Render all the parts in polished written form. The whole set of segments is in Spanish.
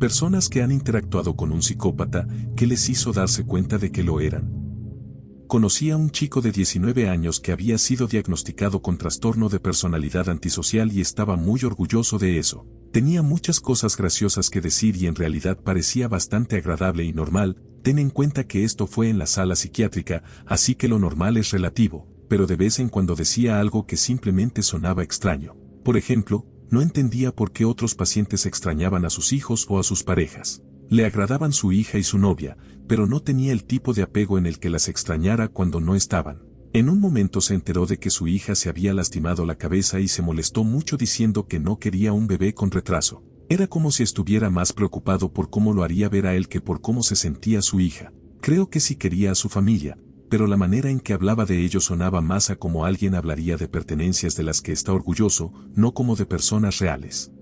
Personas que han interactuado con un psicópata que les hizo darse cuenta de que lo eran. Conocí a un chico de 19 años que había sido diagnosticado con trastorno de personalidad antisocial y estaba muy orgulloso de eso. Tenía muchas cosas graciosas que decir y en realidad parecía bastante agradable y normal. Ten en cuenta que esto fue en la sala psiquiátrica, así que lo normal es relativo, pero de vez en cuando decía algo que simplemente sonaba extraño. Por ejemplo, no entendía por qué otros pacientes extrañaban a sus hijos o a sus parejas. Le agradaban su hija y su novia, pero no tenía el tipo de apego en el que las extrañara cuando no estaban. En un momento se enteró de que su hija se había lastimado la cabeza y se molestó mucho diciendo que no quería un bebé con retraso. Era como si estuviera más preocupado por cómo lo haría ver a él que por cómo se sentía su hija. Creo que sí quería a su familia, pero la manera en que hablaba de ello sonaba más a como alguien hablaría de pertenencias de las que está orgulloso, no como de personas reales.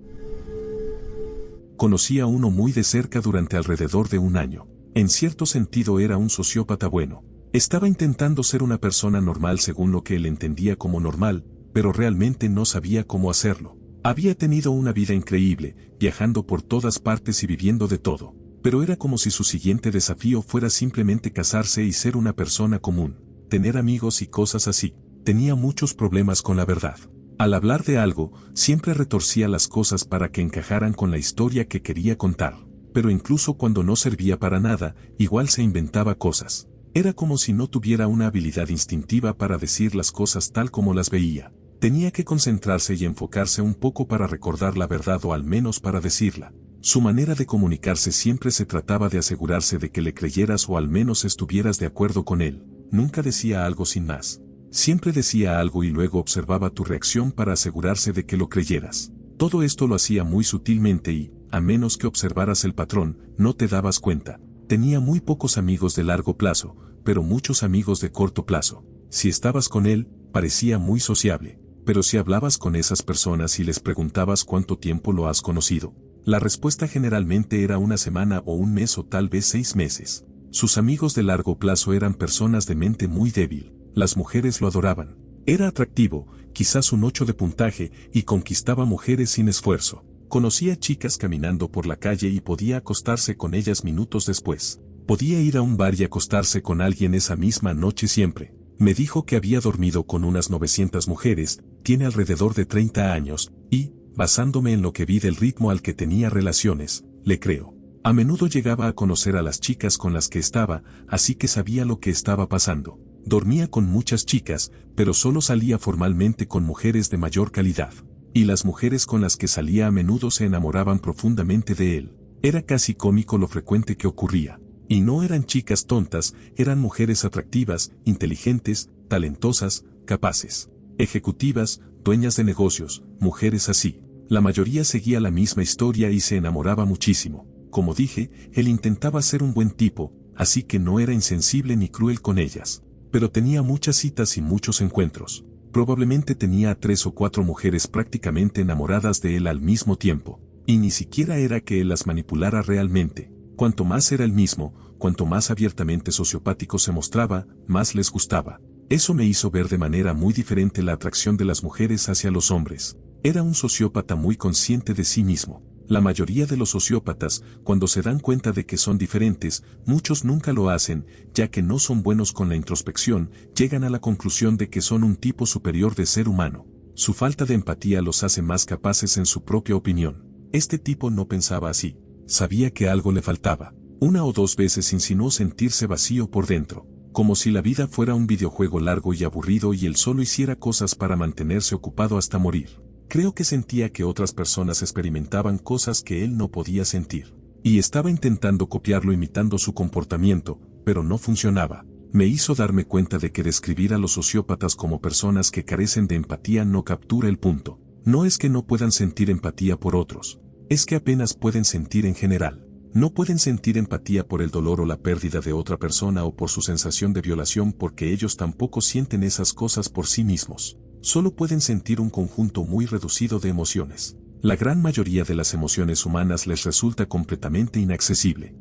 Conocí a uno muy de cerca durante alrededor de un año. En cierto sentido era un sociópata bueno. Estaba intentando ser una persona normal según lo que él entendía como normal, pero realmente no sabía cómo hacerlo. Había tenido una vida increíble, viajando por todas partes y viviendo de todo, pero era como si su siguiente desafío fuera simplemente casarse y ser una persona común, tener amigos y cosas así. Tenía muchos problemas con la verdad. Al hablar de algo, siempre retorcía las cosas para que encajaran con la historia que quería contar, pero incluso cuando no servía para nada, igual se inventaba cosas. Era como si no tuviera una habilidad instintiva para decir las cosas tal como las veía. Tenía que concentrarse y enfocarse un poco para recordar la verdad o al menos para decirla. Su manera de comunicarse siempre se trataba de asegurarse de que le creyeras o al menos estuvieras de acuerdo con él. Nunca decía algo sin más. Siempre decía algo y luego observaba tu reacción para asegurarse de que lo creyeras. Todo esto lo hacía muy sutilmente y, a menos que observaras el patrón, no te dabas cuenta. Tenía muy pocos amigos de largo plazo, pero muchos amigos de corto plazo. Si estabas con él, parecía muy sociable. Pero si hablabas con esas personas y les preguntabas cuánto tiempo lo has conocido, la respuesta generalmente era una semana o un mes o tal vez 6 meses. Sus amigos de largo plazo eran personas de mente muy débil. Las mujeres lo adoraban. Era atractivo, quizás un 8 de puntaje, y conquistaba mujeres sin esfuerzo. Conocía chicas caminando por la calle y podía acostarse con ellas minutos después. Podía ir a un bar y acostarse con alguien esa misma noche siempre. Me dijo que había dormido con unas 900 mujeres, tiene alrededor de 30 años, y, basándome en lo que vi del ritmo al que tenía relaciones, le creo. A menudo llegaba a conocer a las chicas con las que estaba, así que sabía lo que estaba pasando. Dormía con muchas chicas, pero solo salía formalmente con mujeres de mayor calidad. Y las mujeres con las que salía a menudo se enamoraban profundamente de él. Era casi cómico lo frecuente que ocurría. Y no eran chicas tontas, eran mujeres atractivas, inteligentes, talentosas, capaces, ejecutivas, dueñas de negocios, mujeres así. La mayoría seguía la misma historia y se enamoraba muchísimo. Como dije, él intentaba ser un buen tipo, así que no era insensible ni cruel con ellas. Pero tenía muchas citas y muchos encuentros. Probablemente tenía a 3 o 4 mujeres prácticamente enamoradas de él al mismo tiempo. Y ni siquiera era que él las manipulara realmente. Cuanto más era él mismo, cuanto más abiertamente sociopático se mostraba, más les gustaba. Eso me hizo ver de manera muy diferente la atracción de las mujeres hacia los hombres. Era un sociópata muy consciente de sí mismo. La mayoría de los sociópatas, cuando se dan cuenta de que son diferentes, muchos nunca lo hacen, ya que no son buenos con la introspección, llegan a la conclusión de que son un tipo superior de ser humano. Su falta de empatía los hace más capaces en su propia opinión. Este tipo no pensaba así. Sabía que algo le faltaba. 1 o 2 veces insinuó sentirse vacío por dentro, como si la vida fuera un videojuego largo y aburrido y él solo hiciera cosas para mantenerse ocupado hasta morir. Creo que sentía que otras personas experimentaban cosas que él no podía sentir. Y estaba intentando copiarlo imitando su comportamiento, pero no funcionaba. Me hizo darme cuenta de que describir a los sociópatas como personas que carecen de empatía no captura el punto. No es que no puedan sentir empatía por otros. Es que apenas pueden sentir en general. No pueden sentir empatía por el dolor o la pérdida de otra persona o por su sensación de violación porque ellos tampoco sienten esas cosas por sí mismos. Solo pueden sentir un conjunto muy reducido de emociones. La gran mayoría de las emociones humanas les resulta completamente inaccesible.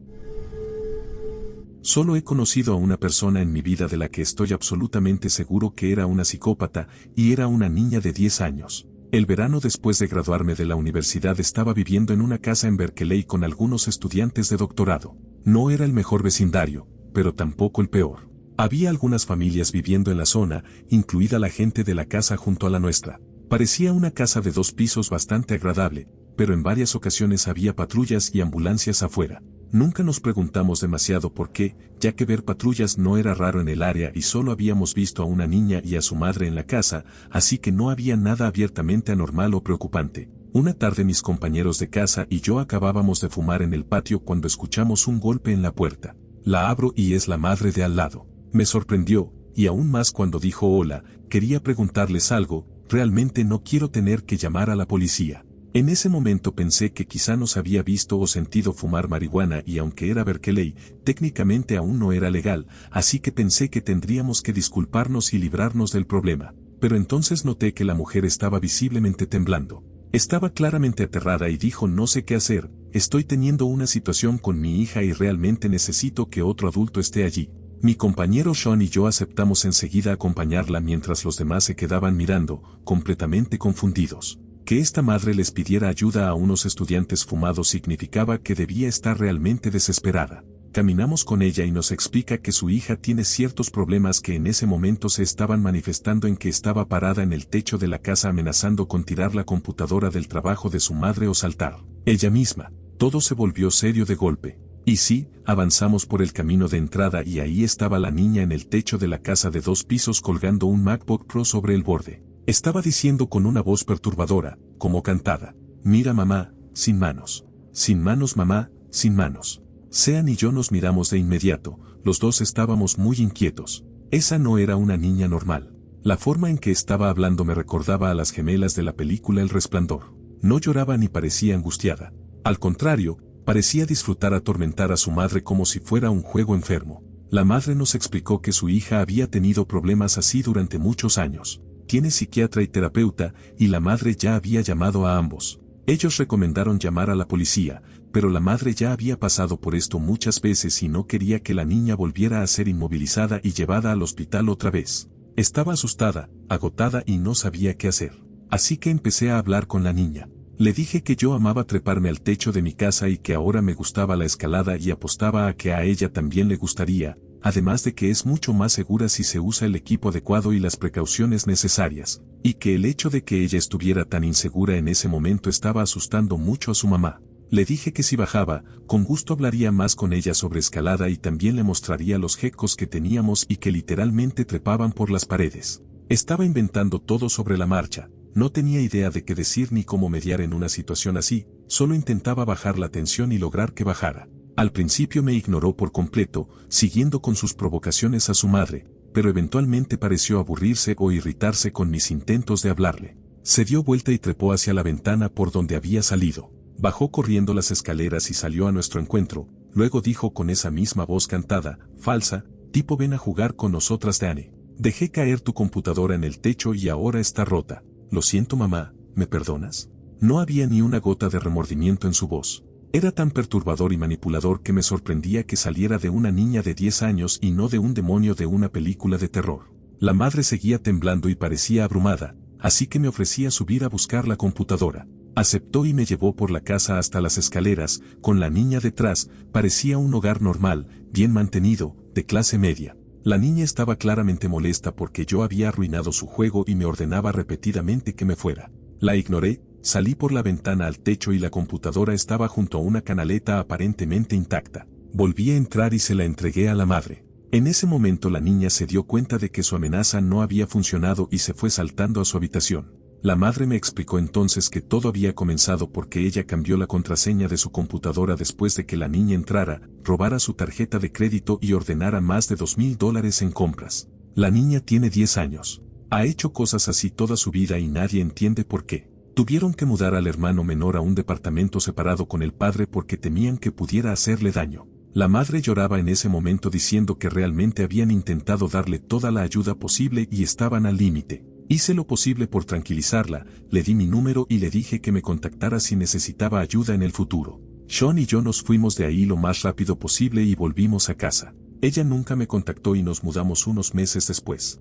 Solo he conocido a una persona en mi vida de la que estoy absolutamente seguro que era una psicópata, y era una niña de 10 años. El verano después de graduarme de la universidad estaba viviendo en una casa en Berkeley con algunos estudiantes de doctorado. No era el mejor vecindario, pero tampoco el peor. Había algunas familias viviendo en la zona, incluida la gente de la casa junto a la nuestra. Parecía una casa de 2 pisos bastante agradable, pero en varias ocasiones había patrullas y ambulancias afuera. Nunca nos preguntamos demasiado por qué, ya que ver patrullas no era raro en el área y solo habíamos visto a una niña y a su madre en la casa, así que no había nada abiertamente anormal o preocupante. Una tarde mis compañeros de casa y yo acabábamos de fumar en el patio cuando escuchamos un golpe en la puerta. La abro y es la madre de al lado. Me sorprendió, y aún más cuando dijo hola, quería preguntarles algo, realmente no quiero tener que llamar a la policía. En ese momento pensé que quizá nos había visto o sentido fumar marihuana y aunque era Berkeley, técnicamente aún no era legal, así que pensé que tendríamos que disculparnos y librarnos del problema. Pero entonces noté que la mujer estaba visiblemente temblando. Estaba claramente aterrada y dijo no sé qué hacer, estoy teniendo una situación con mi hija y realmente necesito que otro adulto esté allí. Mi compañero Sean y yo aceptamos enseguida acompañarla mientras los demás se quedaban mirando, completamente confundidos. Que esta madre les pidiera ayuda a unos estudiantes fumados significaba que debía estar realmente desesperada. Caminamos con ella y nos explica que su hija tiene ciertos problemas que en ese momento se estaban manifestando en que estaba parada en el techo de la casa amenazando con tirar la computadora del trabajo de su madre o saltar. Ella misma. Todo se volvió serio de golpe. Y sí, avanzamos por el camino de entrada y ahí estaba la niña en el techo de la casa de 2 pisos colgando un MacBook Pro sobre el borde. Estaba diciendo con una voz perturbadora, como cantada, mira mamá, sin manos. Sin manos mamá, sin manos. Sean y yo nos miramos de inmediato, los dos estábamos muy inquietos. Esa no era una niña normal. La forma en que estaba hablando me recordaba a las gemelas de la película El Resplandor. No lloraba ni parecía angustiada. Al contrario, parecía disfrutar atormentar a su madre como si fuera un juego enfermo. La madre nos explicó que su hija había tenido problemas así durante muchos años. Tiene psiquiatra y terapeuta, y la madre ya había llamado a ambos. Ellos recomendaron llamar a la policía, pero la madre ya había pasado por esto muchas veces y no quería que la niña volviera a ser inmovilizada y llevada al hospital otra vez. Estaba asustada, agotada y no sabía qué hacer. Así que empecé a hablar con la niña. Le dije que yo amaba treparme al techo de mi casa y que ahora me gustaba la escalada y apostaba a que a ella también le gustaría, además de que es mucho más segura si se usa el equipo adecuado y las precauciones necesarias, y que el hecho de que ella estuviera tan insegura en ese momento estaba asustando mucho a su mamá. Le dije que si bajaba, con gusto hablaría más con ella sobre escalada y también le mostraría los gecos que teníamos y que literalmente trepaban por las paredes. Estaba inventando todo sobre la marcha, no tenía idea de qué decir ni cómo mediar en una situación así, solo intentaba bajar la tensión y lograr que bajara. Al principio me ignoró por completo, siguiendo con sus provocaciones a su madre, pero eventualmente pareció aburrirse o irritarse con mis intentos de hablarle. Se dio vuelta y trepó hacia la ventana por donde había salido. Bajó corriendo las escaleras y salió a nuestro encuentro, luego dijo con esa misma voz cantada, falsa, tipo ven a jugar con nosotras Dani. Dejé caer tu computadora en el techo y ahora está rota. Lo siento mamá, ¿me perdonas? No había ni una gota de remordimiento en su voz. Era tan perturbador y manipulador que me sorprendía que saliera de una niña de 10 años y no de un demonio de una película de terror. La madre seguía temblando y parecía abrumada, así que me ofrecía subir a buscar la computadora. Aceptó y me llevó por la casa hasta las escaleras, con la niña detrás, parecía un hogar normal, bien mantenido, de clase media. La niña estaba claramente molesta porque yo había arruinado su juego y me ordenaba repetidamente que me fuera. La ignoré, salí por la ventana al techo y la computadora estaba junto a una canaleta aparentemente intacta. Volví a entrar y se la entregué a la madre. En ese momento la niña se dio cuenta de que su amenaza no había funcionado y se fue saltando a su habitación. La madre me explicó entonces que todo había comenzado porque ella cambió la contraseña de su computadora después de que la niña entrara, robara su tarjeta de crédito y ordenara más de $2,000 en compras. La niña tiene 10 años. Ha hecho cosas así toda su vida y nadie entiende por qué. Tuvieron que mudar al hermano menor a un departamento separado con el padre porque temían que pudiera hacerle daño. La madre lloraba en ese momento diciendo que realmente habían intentado darle toda la ayuda posible y estaban al límite. Hice lo posible por tranquilizarla, le di mi número y le dije que me contactara si necesitaba ayuda en el futuro. Sean y yo nos fuimos de ahí lo más rápido posible y volvimos a casa. Ella nunca me contactó y nos mudamos unos meses después.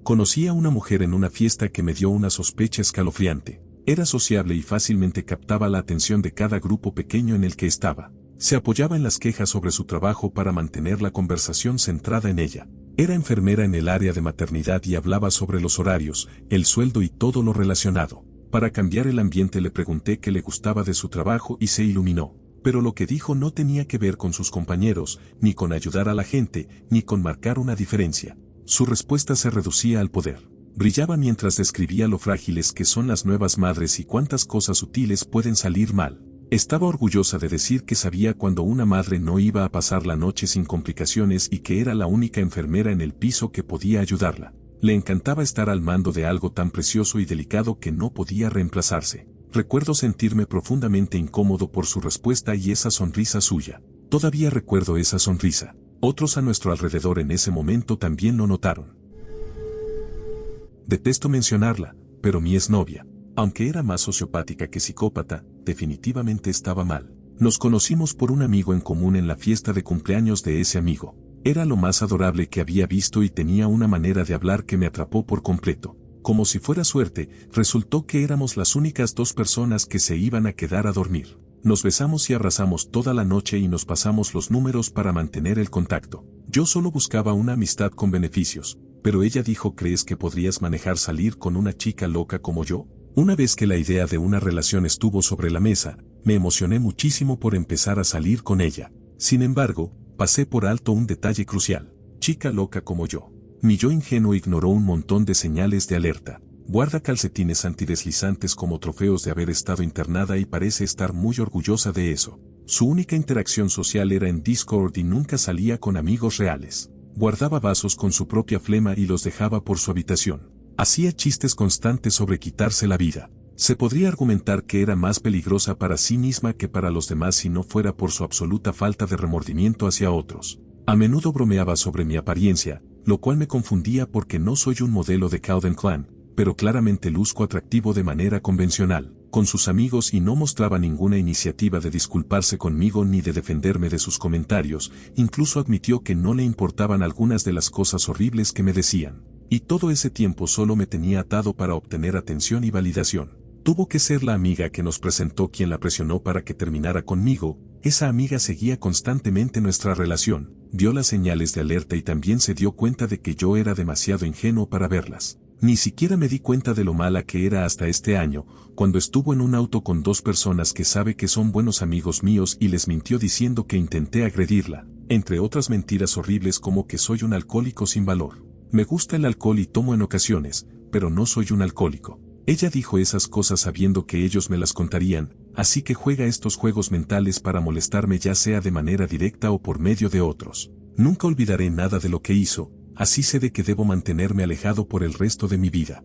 Conocí a una mujer en una fiesta que me dio una sospecha escalofriante. Era sociable y fácilmente captaba la atención de cada grupo pequeño en el que estaba. Se apoyaba en las quejas sobre su trabajo para mantener la conversación centrada en ella. Era enfermera en el área de maternidad y hablaba sobre los horarios, el sueldo y todo lo relacionado. Para cambiar el ambiente le pregunté qué le gustaba de su trabajo y se iluminó. Pero lo que dijo no tenía que ver con sus compañeros, ni con ayudar a la gente, ni con marcar una diferencia. Su respuesta se reducía al poder. Brillaba mientras describía lo frágiles que son las nuevas madres y cuántas cosas sutiles pueden salir mal. Estaba orgullosa de decir que sabía cuando una madre no iba a pasar la noche sin complicaciones y que era la única enfermera en el piso que podía ayudarla. Le encantaba estar al mando de algo tan precioso y delicado que no podía reemplazarse. Recuerdo sentirme profundamente incómodo por su respuesta y esa sonrisa suya. Todavía recuerdo esa sonrisa. Otros a nuestro alrededor en ese momento también lo notaron. Detesto mencionarla, pero mi exnovia, aunque era más sociopática que psicópata, definitivamente estaba mal. Nos conocimos por un amigo en común en la fiesta de cumpleaños de ese amigo. Era lo más adorable que había visto y tenía una manera de hablar que me atrapó por completo. Como si fuera suerte, resultó que éramos las únicas dos personas que se iban a quedar a dormir. Nos besamos y abrazamos toda la noche y nos pasamos los números para mantener el contacto. Yo solo buscaba una amistad con beneficios, pero ella dijo: ¿crees que podrías manejar salir con una chica loca como yo? Una vez que la idea de una relación estuvo sobre la mesa, me emocioné muchísimo por empezar a salir con ella. Sin embargo, pasé por alto un detalle crucial. Chica loca como yo. Mi yo ingenuo ignoró un montón de señales de alerta. Guarda calcetines antideslizantes como trofeos de haber estado internada y parece estar muy orgullosa de eso. Su única interacción social era en Discord y nunca salía con amigos reales. Guardaba vasos con su propia flema y los dejaba por su habitación. Hacía chistes constantes sobre quitarse la vida. Se podría argumentar que era más peligrosa para sí misma que para los demás si no fuera por su absoluta falta de remordimiento hacia otros. A menudo bromeaba sobre mi apariencia, lo cual me confundía porque no soy un modelo de Calvin Klein, pero claramente luzco atractivo de manera convencional, con sus amigos, y no mostraba ninguna iniciativa de disculparse conmigo ni de defenderme de sus comentarios. Incluso admitió que no le importaban algunas de las cosas horribles que me decían. Y todo ese tiempo solo me tenía atado para obtener atención y validación. Tuvo que ser la amiga que nos presentó quien la presionó para que terminara conmigo. Esa amiga seguía constantemente nuestra relación, vio las señales de alerta y también se dio cuenta de que yo era demasiado ingenuo para verlas. Ni siquiera me di cuenta de lo mala que era hasta este año, cuando estuvo en un auto con dos personas que sabe que son buenos amigos míos y les mintió diciendo que intenté agredirla, entre otras mentiras horribles como que soy un alcohólico sin valor. Me gusta el alcohol y tomo en ocasiones, pero no soy un alcohólico. Ella dijo esas cosas sabiendo que ellos me las contarían, así que juega estos juegos mentales para molestarme, ya sea de manera directa o por medio de otros. Nunca olvidaré nada de lo que hizo, así sé de que debo mantenerme alejado por el resto de mi vida.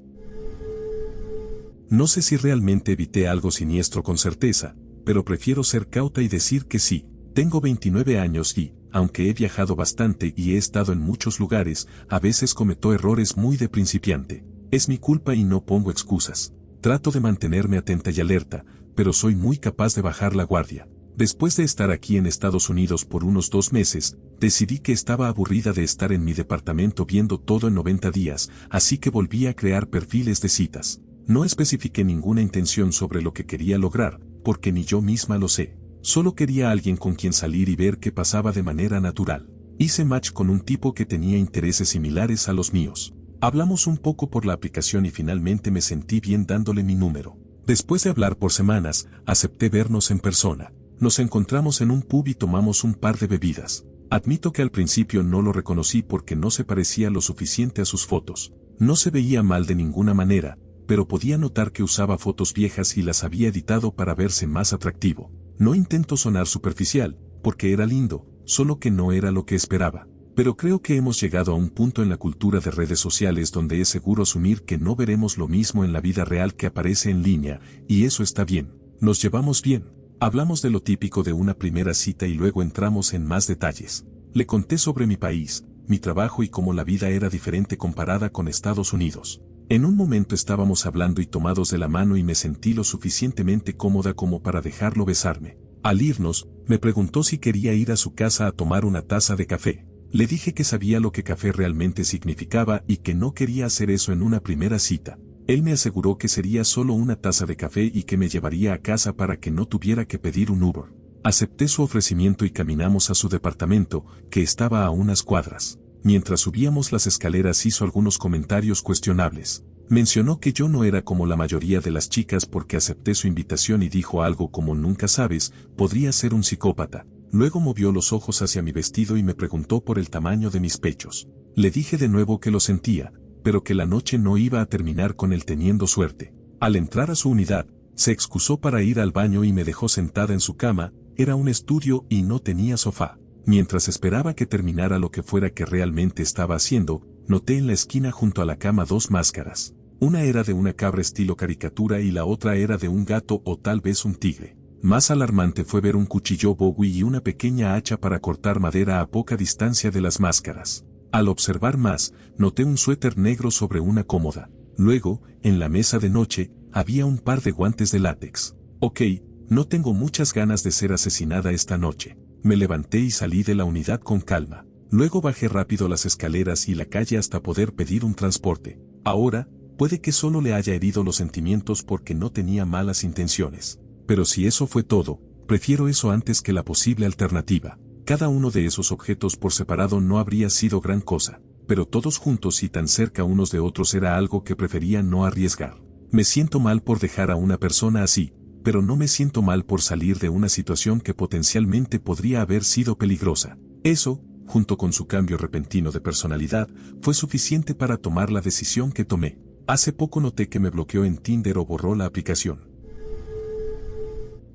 No sé si realmente evité algo siniestro con certeza, pero prefiero ser cauta y decir que sí. Tengo 29 años y, aunque he viajado bastante y he estado en muchos lugares, a veces cometo errores muy de principiante. Es mi culpa y no pongo excusas. Trato de mantenerme atenta y alerta, pero soy muy capaz de bajar la guardia. Después de estar aquí en Estados Unidos por unos 2 meses, decidí que estaba aburrida de estar en mi departamento viendo todo en 90 días, así que volví a crear perfiles de citas. No especifiqué ninguna intención sobre lo que quería lograr, porque ni yo misma lo sé. Solo quería a alguien con quien salir y ver qué pasaba de manera natural. Hice match con un tipo que tenía intereses similares a los míos. Hablamos un poco por la aplicación y finalmente me sentí bien dándole mi número. Después de hablar por semanas, acepté vernos en persona. Nos encontramos en un pub y tomamos un par de bebidas. Admito que al principio no lo reconocí porque no se parecía lo suficiente a sus fotos. No se veía mal de ninguna manera, pero podía notar que usaba fotos viejas y las había editado para verse más atractivo. No intento sonar superficial, porque era lindo, solo que no era lo que esperaba. Pero creo que hemos llegado a un punto en la cultura de redes sociales donde es seguro asumir que no veremos lo mismo en la vida real que aparece en línea, y eso está bien. Nos llevamos bien. Hablamos de lo típico de una primera cita y luego entramos en más detalles. Le conté sobre mi país, mi trabajo y cómo la vida era diferente comparada con Estados Unidos. En un momento estábamos hablando y tomados de la mano y me sentí lo suficientemente cómoda como para dejarlo besarme. Al irnos, me preguntó si quería ir a su casa a tomar una taza de café. Le dije que sabía lo que café realmente significaba y que no quería hacer eso en una primera cita. Él me aseguró que sería solo una taza de café y que me llevaría a casa para que no tuviera que pedir un Uber. Acepté su ofrecimiento y caminamos a su departamento, que estaba a unas cuadras. Mientras subíamos las escaleras hizo algunos comentarios cuestionables. Mencionó que yo no era como la mayoría de las chicas porque acepté su invitación y dijo algo como nunca sabes, podría ser un psicópata. Luego movió los ojos hacia mi vestido y me preguntó por el tamaño de mis pechos. Le dije de nuevo que lo sentía, pero que la noche no iba a terminar con él teniendo suerte. Al entrar a su unidad, se excusó para ir al baño y me dejó sentada en su cama. Era un estudio y no tenía sofá. Mientras esperaba que terminara lo que fuera que realmente estaba haciendo, noté en la esquina junto a la cama dos máscaras. Una era de una cabra estilo caricatura y la otra era de un gato o tal vez un tigre. Más alarmante fue ver un cuchillo Bowie y una pequeña hacha para cortar madera a poca distancia de las máscaras. Al observar más, noté un suéter negro sobre una cómoda. Luego, en la mesa de noche, había un par de guantes de látex. Ok, no tengo muchas ganas de ser asesinada esta noche. Me levanté y salí de la unidad con calma. Luego bajé rápido las escaleras y la calle hasta poder pedir un transporte. Ahora, puede que solo le haya herido los sentimientos porque no tenía malas intenciones. Pero si eso fue todo, prefiero eso antes que la posible alternativa. Cada uno de esos objetos por separado no habría sido gran cosa, pero todos juntos y tan cerca unos de otros era algo que prefería no arriesgar. Me siento mal por dejar a una persona así, pero no me siento mal por salir de una situación que potencialmente podría haber sido peligrosa. Eso, junto con su cambio repentino de personalidad, fue suficiente para tomar la decisión que tomé. Hace poco noté que me bloqueó en Tinder o borró la aplicación.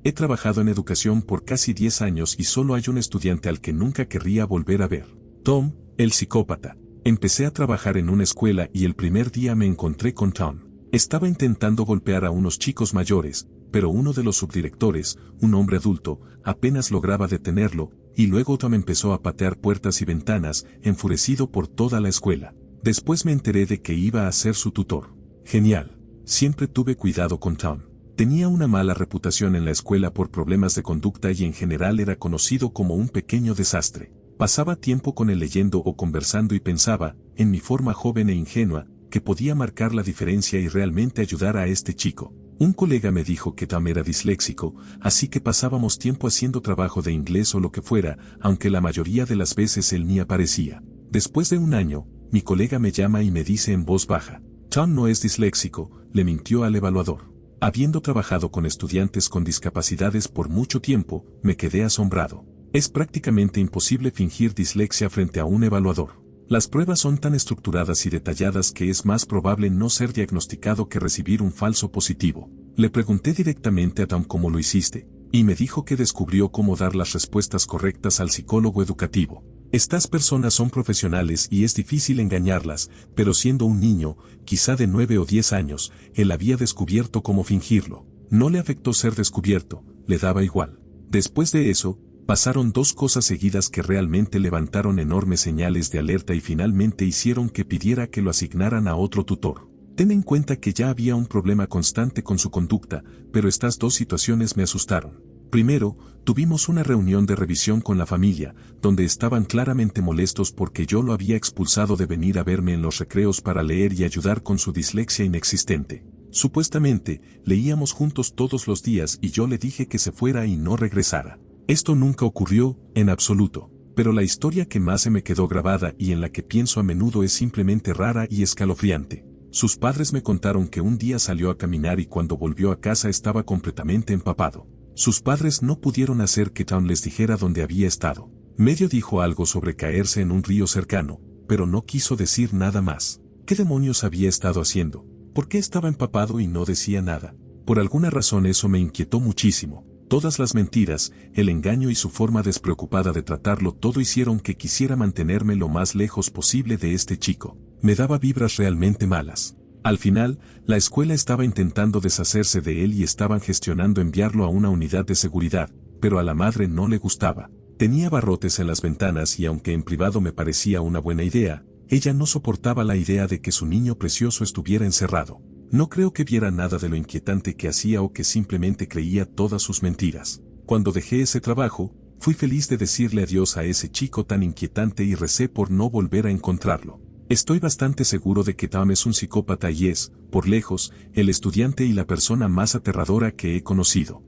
He trabajado en educación por casi 10 años y solo hay un estudiante al que nunca querría volver a ver. Tom, el psicópata. Empecé a trabajar en una escuela y el primer día me encontré con Tom. Estaba intentando golpear a unos chicos mayores, pero uno de los subdirectores, un hombre adulto, apenas lograba detenerlo, y luego Tom empezó a patear puertas y ventanas, enfurecido por toda la escuela. Después me enteré de que iba a ser su tutor. Genial. Siempre tuve cuidado con Tom. Tenía una mala reputación en la escuela por problemas de conducta y en general era conocido como un pequeño desastre. Pasaba tiempo con él leyendo o conversando y pensaba, en mi forma joven e ingenua, que podía marcar la diferencia y realmente ayudar a este chico. Un colega me dijo que Tom era disléxico, así que pasábamos tiempo haciendo trabajo de inglés o lo que fuera, aunque la mayoría de las veces él ni aparecía. Después de un año, mi colega me llama y me dice en voz baja, Tom no es disléxico, le mintió al evaluador. Habiendo trabajado con estudiantes con discapacidades por mucho tiempo, me quedé asombrado. Es prácticamente imposible fingir dislexia frente a un evaluador. Las pruebas son tan estructuradas y detalladas que es más probable no ser diagnosticado que recibir un falso positivo. Le pregunté directamente a Tom cómo lo hiciste, y me dijo que descubrió cómo dar las respuestas correctas al psicólogo educativo. Estas personas son profesionales y es difícil engañarlas, pero siendo un niño, quizá de 9 o 10 años, él había descubierto cómo fingirlo. No le afectó ser descubierto, le daba igual. Después de eso, pasaron dos cosas seguidas que realmente levantaron enormes señales de alerta y finalmente hicieron que pidiera que lo asignaran a otro tutor. Ten en cuenta que ya había un problema constante con su conducta, pero estas dos situaciones me asustaron. Primero, tuvimos una reunión de revisión con la familia, donde estaban claramente molestos porque yo lo había expulsado de venir a verme en los recreos para leer y ayudar con su dislexia inexistente. Supuestamente, leíamos juntos todos los días y yo le dije que se fuera y no regresara. Esto nunca ocurrió, en absoluto, pero la historia que más se me quedó grabada y en la que pienso a menudo es simplemente rara y escalofriante. Sus padres me contaron que un día salió a caminar y cuando volvió a casa estaba completamente empapado. Sus padres no pudieron hacer que Tom les dijera dónde había estado. Medio dijo algo sobre caerse en un río cercano, pero no quiso decir nada más. ¿Qué demonios había estado haciendo? ¿Por qué estaba empapado y no decía nada? Por alguna razón eso me inquietó muchísimo. Todas las mentiras, el engaño y su forma despreocupada de tratarlo todo hicieron que quisiera mantenerme lo más lejos posible de este chico. Me daba vibras realmente malas. Al final, la escuela estaba intentando deshacerse de él y estaban gestionando enviarlo a una unidad de seguridad, pero a la madre no le gustaba. Tenía barrotes en las ventanas y aunque en privado me parecía una buena idea, ella no soportaba la idea de que su niño precioso estuviera encerrado. No creo que viera nada de lo inquietante que hacía o que simplemente creía todas sus mentiras. Cuando dejé ese trabajo, Fui feliz de decirle adiós a ese chico tan inquietante y recé por no volver a encontrarlo. Estoy bastante seguro de que Tom es un psicópata y es, por lejos, el estudiante y la persona más aterradora que he conocido.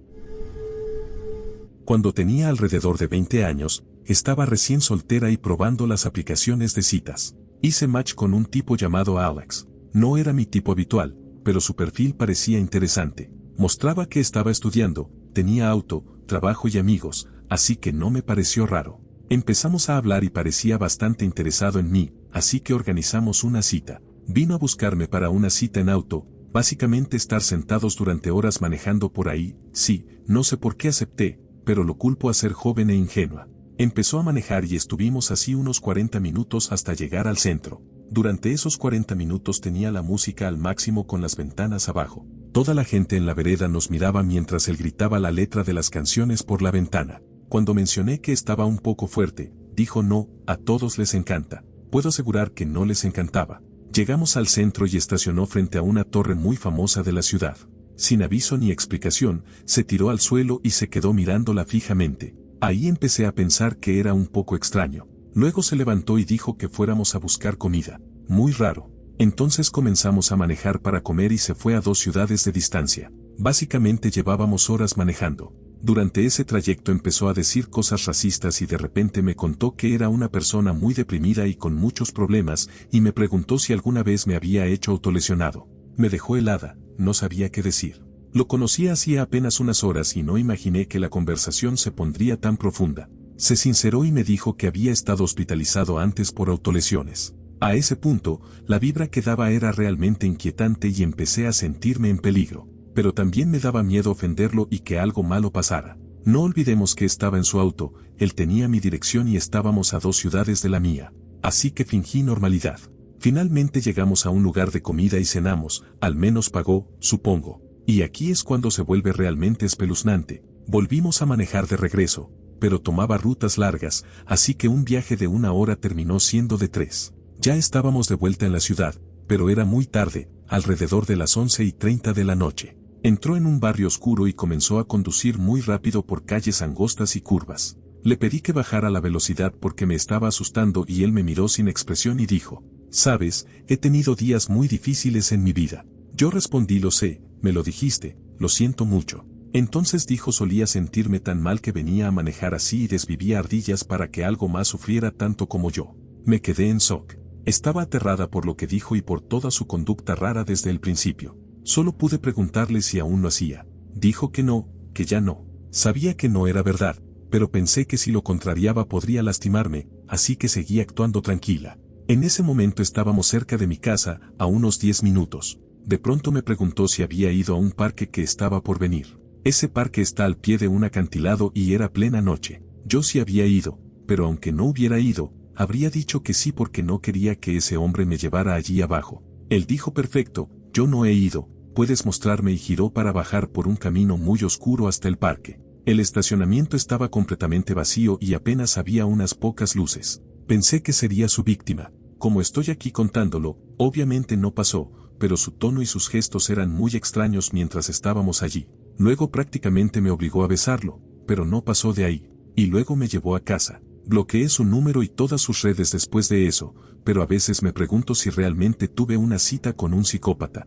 Cuando tenía alrededor de 20 años, estaba recién soltera y probando las aplicaciones de citas. Hice match con un tipo llamado Alex. No era mi tipo habitual, pero su perfil parecía interesante. Mostraba que estaba estudiando, tenía auto, trabajo y amigos, así que no me pareció raro. Empezamos a hablar y parecía bastante interesado en mí, así que organizamos una cita. Vino a buscarme para una cita en auto, básicamente estar sentados durante horas manejando por ahí. Sí, no sé por qué acepté, pero lo culpo a ser joven e ingenua. Empezó a manejar y estuvimos así unos 40 minutos hasta llegar al centro. Durante esos 40 minutos tenía la música al máximo con las ventanas abajo. Toda la gente en la vereda nos miraba mientras él gritaba la letra de las canciones por la ventana. Cuando mencioné que estaba un poco fuerte, dijo no, a todos les encanta. Puedo asegurar que no les encantaba. Llegamos al centro y estacionó frente a una torre muy famosa de la ciudad. Sin aviso ni explicación, se tiró al suelo y se quedó mirándola fijamente. Ahí empecé a pensar que era un poco extraño. Luego se levantó y dijo que fuéramos a buscar comida. Muy raro. Entonces comenzamos a manejar para comer y se fue a 2 ciudades de distancia. Básicamente llevábamos horas manejando. Durante ese trayecto empezó a decir cosas racistas y de repente me contó que era una persona muy deprimida y con muchos problemas, y me preguntó si alguna vez me había hecho autolesionado. Me dejó helada, no sabía qué decir. Lo conocí hacía apenas unas horas y no imaginé que la conversación se pondría tan profunda. Se sinceró y me dijo que había estado hospitalizado antes por autolesiones. A ese punto, la vibra que daba era realmente inquietante y empecé a sentirme en peligro. Pero también me daba miedo ofenderlo y que algo malo pasara. No olvidemos que estaba en su auto, él tenía mi dirección y estábamos a 2 ciudades de la mía. Así que fingí normalidad. Finalmente llegamos a un lugar de comida y cenamos, al menos pagó, supongo. Y aquí es cuando se vuelve realmente espeluznante. Volvimos a manejar de regreso, pero tomaba rutas largas, así que un viaje de 1 hora terminó siendo de 3. Ya estábamos de vuelta en la ciudad, pero era muy tarde, alrededor de las 11:30 de la noche. Entró en un barrio oscuro y comenzó a conducir muy rápido por calles angostas y curvas. Le pedí que bajara la velocidad porque me estaba asustando y él me miró sin expresión y dijo, «Sabes, he tenido días muy difíciles en mi vida». Yo respondí, «Lo sé, me lo dijiste, lo siento mucho». Entonces dijo, «Solía sentirme tan mal que venía a manejar así y desvivía ardillas para que algo más sufriera tanto como yo». Me quedé en shock. Estaba aterrada por lo que dijo y por toda su conducta rara desde el principio. Solo pude preguntarle si aún lo hacía. Dijo que no, que ya no. Sabía que no era verdad, pero pensé que si lo contrariaba podría lastimarme, así que seguí actuando tranquila. En ese momento estábamos cerca de mi casa, a unos 10 minutos. De pronto me preguntó si había ido a un parque que estaba por venir. Ese parque está al pie de un acantilado y era plena noche. Yo sí había ido, pero aunque no hubiera ido, habría dicho que sí porque no quería que ese hombre me llevara allí abajo. Él dijo, «Perfecto, yo no he ido, puedes mostrarme», y giró para bajar por un camino muy oscuro hasta el parque. El estacionamiento estaba completamente vacío y apenas había unas pocas luces. Pensé que sería su víctima. Como estoy aquí contándolo, obviamente no pasó, pero su tono y sus gestos eran muy extraños mientras estábamos allí. Luego prácticamente me obligó a besarlo, pero no pasó de ahí, y luego me llevó a casa. Bloqueé su número y todas sus redes después de eso, pero a veces me pregunto si realmente tuve una cita con un psicópata.